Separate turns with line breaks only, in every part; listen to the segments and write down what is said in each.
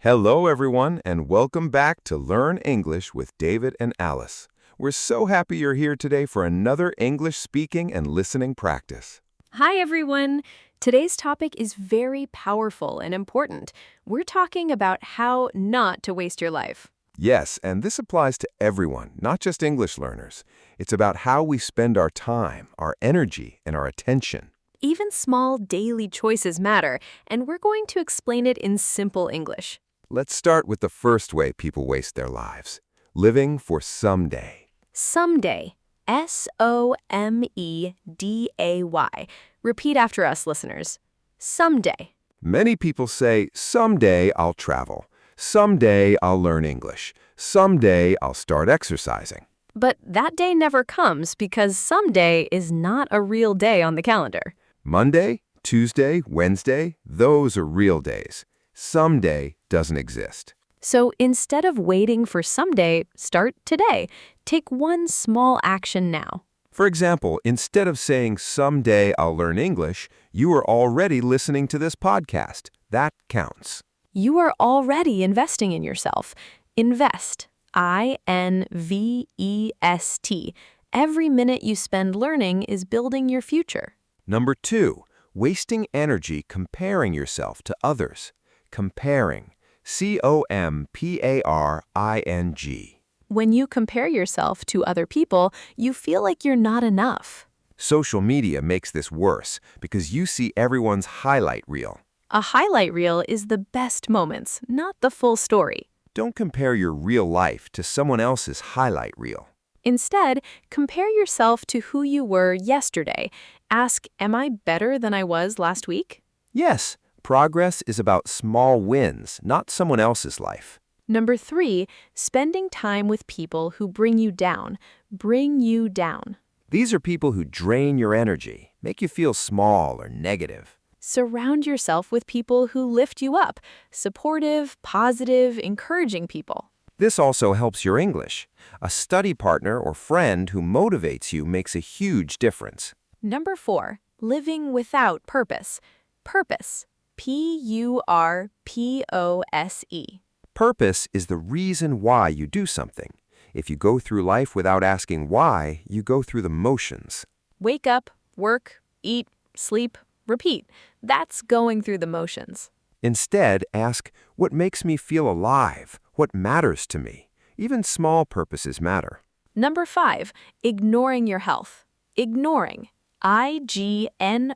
Hello, everyone, and welcome back to Learn English with David and Alice. We're so happy you're here today for another English speaking and listening practice.
Hi, everyone. Today's topic is very powerful and important. We're talking about how not to waste your life.
Yes, and this applies to everyone, not just English learners. It's about how we spend our time, our energy, and our attention.
Even small daily choices matter, and we're going to explain it in simple English.
Let's start with the first way people waste their lives, living for someday.
Someday. Someday. Repeat after us, listeners. Someday.
Many people say, someday I'll travel. Someday I'll learn English. Someday I'll start exercising.
But that day never comes because someday is not a real day on the calendar.
Monday, Tuesday, Wednesday, those are real days. Someday doesn't exist.
So instead of waiting for someday, start today. Take one small action now.
For example, instead of saying, someday I'll learn English, you are already listening to this podcast. That counts.
You are already investing in yourself. Invest. I-N-V-E-S-T. Every minute you spend learning is building your future.
Number 2, wasting energy comparing yourself to others. Comparing. C-O-M-P-A-R-I-N-G.
When you compare yourself to other people, you feel like you're not enough.
Social media makes this worse because you see everyone's highlight reel.
A highlight reel is the best moments, not the full story.
Don't compare your real life to someone else's highlight reel.
Instead, compare yourself to who you were yesterday. Ask, am I better than I was last week?
Yes, progress is about small wins, not someone else's life.
Number 3, spending time with people who bring you down. Bring you down.
These are people who drain your energy, make you feel small or negative.
Surround yourself with people who lift you up. Supportive, positive, encouraging people.
This also helps your English. A study partner or friend who motivates you makes a huge difference.
Number 4, living without purpose. Purpose. P-U-R-P-O-S-E.
Purpose is the reason why you do something. If you go through life without asking why, you go through the motions.
Wake up, work, eat, sleep, repeat. That's going through the motions.
Instead, ask, what makes me feel alive? What matters to me? Even small purposes matter.
Number 5, ignoring your health. Ignoring. I-G-N-O-R-I-N-G.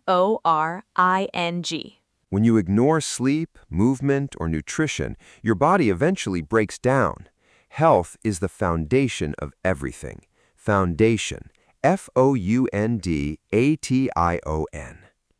When you ignore sleep, movement, or nutrition, your body eventually breaks down. Health is the foundation of everything. Foundation. F-O-U-N-D-A-T-I-O-N.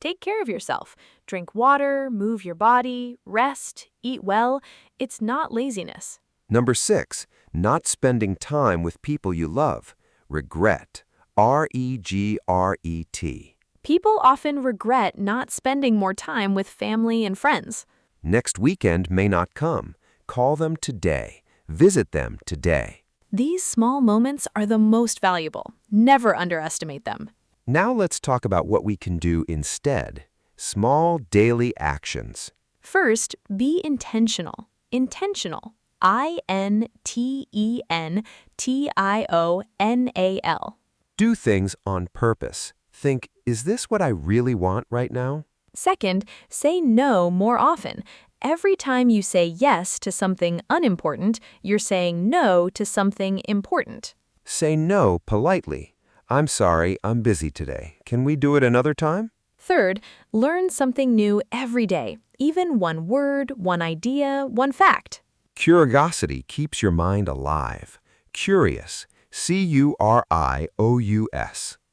Take care of yourself. Drink water, move your body, rest, eat well. It's not laziness.
Number 6, not spending time with people you love. Regret. R-E-G-R-E-T.
People often regret not spending more time with family and friends.
Next weekend may not come. Call them today. Visit them today.
These small moments are the most valuable. Never underestimate them.
Now let's talk about what we can do instead. Small daily actions.
First, be intentional. Intentional. I-N-T-E-N-T-I-O-N-A-L.
Do things on purpose. Think, is this what I really want right now?
Second, say no more often. Every time you say yes to something unimportant, you're saying no to something important.
Say no politely. I'm sorry, I'm busy today. Can we do it another time?
Third, learn something new every day, even one word, one idea, one fact.
Curiosity keeps your mind alive. Curious. C-U-R-I-O-U-S.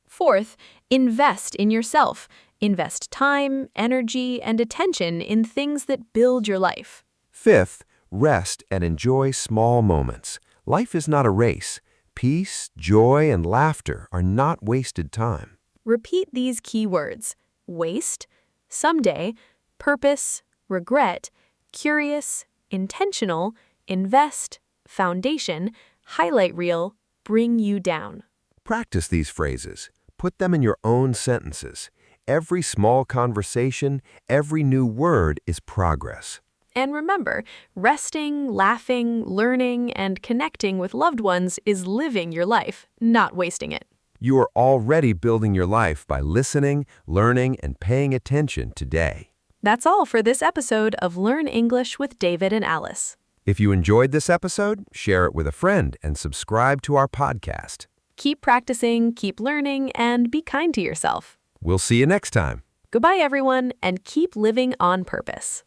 Fourth, invest in yourself. Invest time, energy, and attention in things that build your life.
Fifth, rest and enjoy small moments. Life is not a race. Peace, joy, and laughter are not wasted time.
Repeat these key words: waste, someday, purpose, regret, curious, intentional, invest, foundation, highlight reel, bring you down.
Practice these phrases. Put them in your own sentences. Every small conversation, every new word is progress.
And remember, resting, laughing, learning, and connecting with loved ones is living your life, not wasting it.
You are already building your life by listening, learning, and paying attention today.
That's all for this episode of Learn English with David and Alice.
If you enjoyed this episode, share it with a friend and subscribe to our podcast.
Keep practicing, keep learning, and be kind to yourself.
We'll see you next time.
Goodbye, everyone, and keep living on purpose.